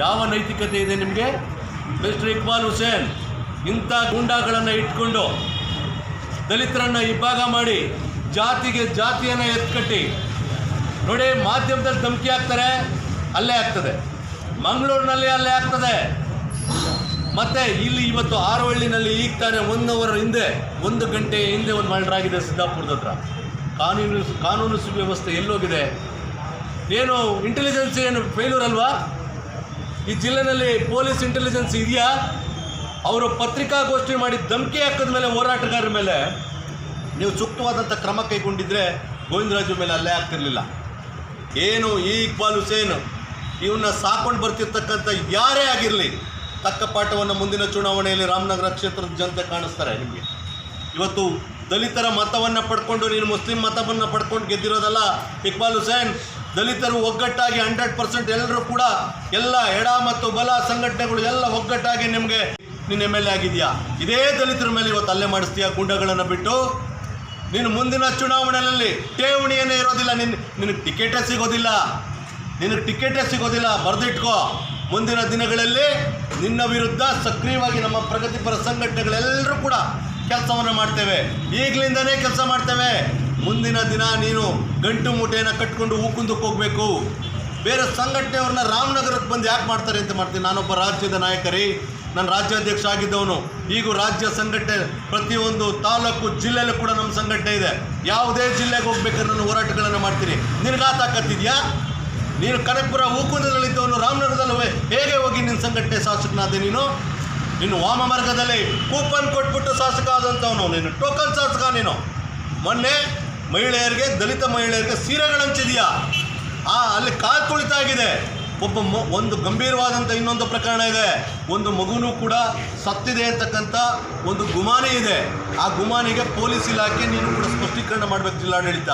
ಯಾವ ನೈತಿಕತೆ ಇದೆ ನಿಮಗೆ? ಮಿಸ್ಟರ್ ಇಕ್ಬಾಲ್ ಹುಸೇನ್, ಇಂಥ ಗೂಂಡಾಗಳನ್ನು ಇಟ್ಕೊಂಡು ದಲಿತರನ್ನು ಇಬ್ಬಾಗ ಮಾಡಿ ಜಾತಿಗೆ ಜಾತಿಯನ್ನು ಎತ್ಕಟ್ಟಿ ನೋಡಿ, ಮಾಧ್ಯಮದಲ್ಲಿ ಧಮಕಿ ಹಾಕ್ತಾರೆ, ಅಲ್ಲೇ ಆಗ್ತದೆ, ಮಂಗಳೂರಿನಲ್ಲಿ ಅಲ್ಲೇ ಆಗ್ತದೆ. ಮತ್ತು ಇಲ್ಲಿ ಇವತ್ತು ಆರವಳ್ಳಿನಲ್ಲಿ ಈಗ ತಾನೇ 1 ಅವರ್ ಹಿಂದೆ 1 ಗಂಟೆ ಹಿಂದೆ ಒಂದು ಮರ್ಡರ್ ಆಗಿದೆ ಸಿದ್ದಾಪುರದ ಹತ್ರ. ಕಾನೂನು ಸುವ್ಯವಸ್ಥೆ ಎಲ್ಲೋಗಿದೆ? ಏನು ಇಂಟೆಲಿಜೆನ್ಸ್ ಏನು ಫೇಲ್ಯೂರ್ ಅಲ್ವಾ? ಈ ಜಿಲ್ಲೆಯಲ್ಲಿ ಪೊಲೀಸ್ ಇಂಟೆಲಿಜೆನ್ಸ್ ಇದೆಯಾ? ಅವರು ಪತ್ರಿಕಾಗೋಷ್ಠಿ ಮಾಡಿ ಧಮಕಿ ಹಾಕಿದ ಮೇಲೆ ಹೋರಾಟಗಾರರ ಮೇಲೆ ನೀವು ಸೂಕ್ತವಾದಂಥ ಕ್ರಮ ಕೈಗೊಂಡಿದ್ದರೆ ಗೋವಿಂದರಾಜು ಮೇಲೆ ಅಲ್ಲೇ ಆಗ್ತಿರಲಿಲ್ಲ. ಏನು ಈ ಇಕ್ಬಾಲ್ ಹುಸೇನ್ ಇವನ್ನ ಸಾಕೊಂಡು ಬರ್ತಿರ್ತಕ್ಕಂಥ ಯಾರೇ ಆಗಿರಲಿ, ತಕ್ಕ ಪಾಠವನ್ನು ಮುಂದಿನ ಚುನಾವಣೆಯಲ್ಲಿ ರಾಮನಗರ ಕ್ಷೇತ್ರದ ಜನತೆ ಕಾಣಿಸ್ತಾರೆ ನಿಮಗೆ. ಇವತ್ತು ದಲಿತರ ಮತವನ್ನು ಪಡ್ಕೊಂಡು ನೀನು ಮುಸ್ಲಿಂ ಮತವನ್ನು ಪಡ್ಕೊಂಡು ಗೆದ್ದಿರೋದಲ್ಲ ಇಕ್ಬಾಲ್ ಹುಸೇನ್. ದಲಿತರು ಒಗ್ಗಟ್ಟಾಗಿ 100% ಎಲ್ಲರೂ ಕೂಡ ಎಲ್ಲ ಎಡ ಮತ್ತು ಬಲ ಸಂಘಟನೆಗಳು ಎಲ್ಲ ಒಗ್ಗಟ್ಟಾಗಿ ನಿಮಗೆ ನೀನು MLA ಆಗಿದೆಯಾ? ಇದೇ ದಲಿತರ ಮೇಲೆ ಇವತ್ತು ಅಲ್ಲೇ ಮಾಡಿಸ್ತೀಯಾ ಗುಂಡಗಳನ್ನು ಬಿಟ್ಟು? ನೀನು ಮುಂದಿನ ಚುನಾವಣೆಯಲ್ಲಿ ಠೇವಣಿಯೇ ಇರೋದಿಲ್ಲ, ನಿನಗೆ ಟಿಕೆಟೇ ಸಿಗೋದಿಲ್ಲ. ಬರೆದಿಟ್ಕೋ, ಮುಂದಿನ ದಿನಗಳಲ್ಲಿ ನಿನ್ನ ವಿರುದ್ಧ ಸಕ್ರಿಯವಾಗಿ ನಮ್ಮ ಪ್ರಗತಿಪರ ಸಂಘಟನೆಗಳೆಲ್ಲರೂ ಕೂಡ ಕೆಲಸವನ್ನು ಮಾಡ್ತೇವೆ. ಈಗಲಿಂದನೇ ಕೆಲಸ ಮಾಡ್ತೇವೆ. ಮುಂದಿನ ದಿನ ನೀನು ಗಂಟು ಮೂಟೆಯನ್ನು ಕಟ್ಕೊಂಡು ಹೂಕುಂದಕ್ಕೆ ಹೋಗಬೇಕು. ಬೇರೆ ಸಂಘಟನೆಯವ್ರನ್ನ ರಾಮನಗರಕ್ಕೆ ಬಂದು ಯಾಕೆ ಮಾಡ್ತಾರೆ ಅಂತ ಮಾಡ್ತೀನಿ. ನಾನೊಬ್ಬ ರಾಜ್ಯದ ನಾಯಕರಿ, ನಾನು ರಾಜ್ಯಾಧ್ಯಕ್ಷ ಆಗಿದ್ದವನು. ಈಗೂ ರಾಜ್ಯ ಸಂಘಟನೆ ಪ್ರತಿಯೊಂದು ತಾಲೂಕು ಜಿಲ್ಲೆಯಲ್ಲೂ ಕೂಡ ನಮ್ಮ ಸಂಘಟನೆ ಇದೆ. ಯಾವುದೇ ಜಿಲ್ಲೆಗೆ ಹೋಗ್ಬೇಕಾದ್ರೆ ನಾನು ಹೋರಾಟಗಳನ್ನು ಮಾಡ್ತೀನಿ. ನಿನಗೆ ತಾಕತ್ತಿದೆಯಾ? ನೀನು ಕನಕಪುರ ಹೂಕುಂದದಲ್ಲಿದ್ದವನು ರಾಮನಗರದಲ್ಲಿ ಹೇಗೆ ಹೋಗಿ ನಿನ್ನ ಸಂಘಟನೆ ಶಾಸಕನಾದೆ? ನೀನು ವಾಮಮಾರ್ಗದಲ್ಲಿ ಕೂಪನ್ ಕೊಟ್ಬಿಟ್ಟು ಶಾಸಕ ಆದಂಥವನು, ನೀನು ಟೋಕನ್ ಶಾಸಕ. ನೀನು ಮೊನ್ನೆ ಮಹಿಳೆಯರಿಗೆ, ದಲಿತ ಮಹಿಳೆಯರಿಗೆ ಸೀರೆಗಳು ಹಂಚಿದೆಯಾ? ಅಲ್ಲಿ ಕಾಲು ತುಳಿತಾ ಆಗಿದೆ. ಒಂದು ಗಂಭೀರವಾದಂಥ ಇನ್ನೊಂದು ಪ್ರಕರಣ ಇದೆ. ಒಂದು ಮಗುನೂ ಕೂಡ ಸತ್ತಿದೆ ಅಂತಕ್ಕಂಥ ಒಂದು ಗುಮಾನಿ ಇದೆ. ಆ ಗುಮಾನಿಗೆ ಪೊಲೀಸ್ ಇಲಾಖೆ ನೀನು ಕೂಡ ಸ್ಪಷ್ಟೀಕರಣ ಮಾಡಬೇಕು, ಜಿಲ್ಲಾಡಳಿತ.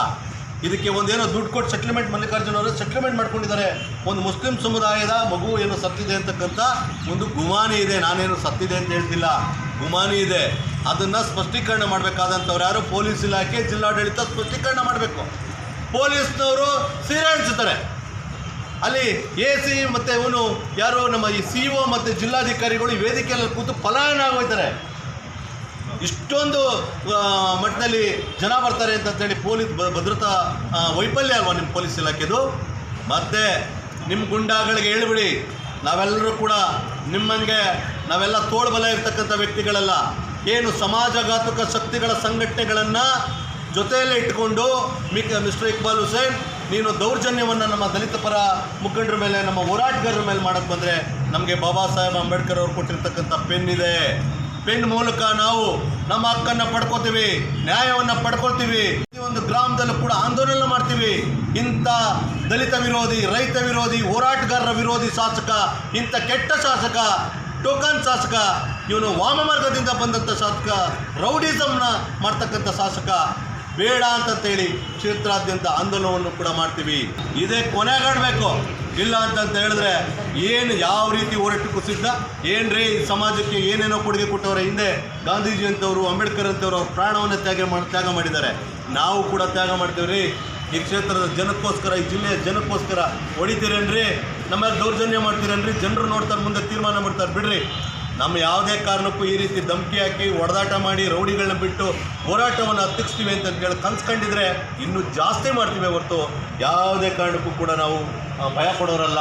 ಇದಕ್ಕೆ ಒಂದೇನೋ ದುಡ್ಡು ಕೊಟ್ಟು ಸೆಟ್ಲ್ಮೆಂಟ್, ಮಲ್ಲಿಕಾರ್ಜುನ ಅವರು ಸೆಟ್ಲ್ಮೆಂಟ್ ಮಾಡ್ಕೊಂಡಿದ್ದಾರೆ. ಒಂದು ಮುಸ್ಲಿಂ ಸಮುದಾಯದ ಮಗು ಏನೋ ಸತ್ತಿದೆ ಅಂತಕ್ಕಂಥ ಒಂದು ಗುಮಾನಿ ಇದೆ. ನಾನೇನು ಸತ್ತಿದೆ ಅಂತ ಹೇಳ್ತಿಲ್ಲ, ಗುಮಾನಿ ಇದೆ. ಅದನ್ನು ಸ್ಪಷ್ಟೀಕರಣ ಮಾಡಬೇಕಾದಂಥವ್ರು ಯಾರು? ಪೊಲೀಸ್ ಇಲಾಖೆ, ಜಿಲ್ಲಾಡಳಿತ ಸ್ಪಷ್ಟೀಕರಣ ಮಾಡಬೇಕು. ಪೊಲೀಸ್ನವರು ಸೀರೆ ಹಂಚುತ್ತಾರೆ. ಅಲ್ಲಿ AC ಮತ್ತು ಇವನು ಯಾರು ನಮ್ಮ ಈ CO ಮತ್ತು ಜಿಲ್ಲಾಧಿಕಾರಿಗಳು ಈ ವೇದಿಕೆಯಲ್ಲಿ ಕೂತು ಪಲಾಯನ ಆಗೋಯ್ತಾರೆ. ಇಷ್ಟೊಂದು ಮಟ್ಟದಲ್ಲಿ ಜನ ಬರ್ತಾರೆ ಅಂತೇಳಿ ಪೊಲೀಸ್ ಭದ್ರತಾ ವೈಫಲ್ಯ ಅಲ್ವಾ ನಿಮ್ಮ ಪೊಲೀಸ್ ಇಲಾಖೆದು? ಮತ್ತು ನಿಮ್ಮ ಗುಂಡಾಗಳಿಗೆ ಹೇಳಿಬಿಡಿ, ನಾವೆಲ್ಲರೂ ಕೂಡ ನಿಮ್ಮಂಗೆ ನಾವೆಲ್ಲ ತೋಳ್ಬಲ ಇರ್ತಕ್ಕಂಥ ವ್ಯಕ್ತಿಗಳಲ್ಲ. ಏನು ಸಮಾಜಘಾತುಕ ಶಕ್ತಿಗಳ ಸಂಘಟನೆಗಳನ್ನು ಜೊತೆಯಲ್ಲೇ ಇಟ್ಕೊಂಡು ಮಿಸ್ಟರ್ ಇಕ್ಬಾಲ್ ಹುಸೇನ್ ನೀನು ದೌರ್ಜನ್ಯವನ್ನು ನಮ್ಮ ದಲಿತ ಪರ ಮುಖಂಡರ ಮೇಲೆ, ನಮ್ಮ ಹೋರಾಟಗಾರರ ಮೇಲೆ ಮಾಡೋಕ್ಕೆ ಬಂದರೆ, ನಮಗೆ ಬಾಬಾ ಸಾಹೇಬ್ ಅಂಬೇಡ್ಕರ್ ಅವರು ಕೊಟ್ಟಿರ್ತಕ್ಕಂಥ ಪೆನ್ ಇದೆ. ಪೆನ್ ಮೂಲಕ ನಾವು ನಮ್ಮ ಹಕ್ಕನ್ನು ಪಡ್ಕೋತೀವಿ, ನ್ಯಾಯವನ್ನು ಪಡ್ಕೊಳ್ತೀವಿ. ಒಂದು ಗ್ರಾಮದಲ್ಲೂ ಕೂಡ ಆಂದೋಲನ ಮಾಡ್ತೀವಿ. ಇಂಥ ದಲಿತ ವಿರೋಧಿ, ರೈತ ವಿರೋಧಿ, ಹೋರಾಟಗಾರರ ವಿರೋಧಿ ಶಾಸಕ, ಇಂಥ ಕೆಟ್ಟ ಶಾಸಕ, ಟೋಕನ್ ಶಾಸಕ, ಇವನು ವಾಮಮಾರ್ಗದಿಂದ ಬಂದಂಥ ಶಾಸಕ, ರೌಡಿಸಮ್ನ ಮಾಡ್ತಕ್ಕಂಥ ಶಾಸಕ ಬೇಡ ಅಂತಂತೇಳಿ ಕ್ಷೇತ್ರಾದ್ಯಂತ ಆಂದೋಲನವನ್ನು ಕೂಡ ಮಾಡ್ತೀವಿ. ಇದೇ ಕೊನೆಗಾಡಬೇಕು. ಇಲ್ಲ ಅಂತಂತ ಹೇಳಿದ್ರೆ ಏನು ಯಾವ ರೀತಿ ಹೋರಾಟಕ್ಕೂ ಸಿದ್ಧ. ಏನ್ರಿ ಸಮಾಜಕ್ಕೆ ಏನೇನೋ ಕೊಡುಗೆ ಕೊಟ್ಟವರ ಹಿಂದೆ ಗಾಂಧೀಜಿ ಅಂತವರು, ಅಂಬೇಡ್ಕರ್ ಅಂತವರು ಅವ್ರ ಪ್ರಾಣವನ್ನು ತ್ಯಾಗ ಮಾಡಿದ್ದಾರೆ. ನಾವು ಕೂಡ ತ್ಯಾಗ ಮಾಡ್ತೀವಿ ರೀ. ಈ ಕ್ಷೇತ್ರದ ಜನಕ್ಕೋಸ್ಕರ, ಈ ಜಿಲ್ಲೆಯ ಜನಕ್ಕೋಸ್ಕರ ಹೊಡಿತೀರೇನ್ರಿ? ನಮ್ಮ ದೌರ್ಜನ್ಯ ಮಾಡ್ತೀರೇನ್ರಿ? ಜನರು ನೋಡ್ತಾರೆ, ಮುಂದೆ ತೀರ್ಮಾನ ಮಾಡ್ತಾರೆ. ಬಿಡ್ರಿ, ನಮ್ಮ ಯಾವುದೇ ಕಾರಣಕ್ಕೂ ಈ ರೀತಿ ಧಮಕಿ ಹಾಕಿ ಹೊಡೆದಾಟ ಮಾಡಿ ರೌಡಿಗಳನ್ನ ಬಿಟ್ಟು ಹೋರಾಟವನ್ನು ಹತ್ತಿಸ್ತೀವಿ ಅಂತ ಹೇಳಿ ಕನ್ಸ್ಕೊಂಡಿದ್ರೆ ಇನ್ನೂ ಜಾಸ್ತಿ ಮಾಡ್ತೀವಿ ಹೊರತು ಯಾವುದೇ ಕಾರಣಕ್ಕೂ ಕೂಡ ನಾವು ಭಯ ಪಡೋರಲ್ಲ.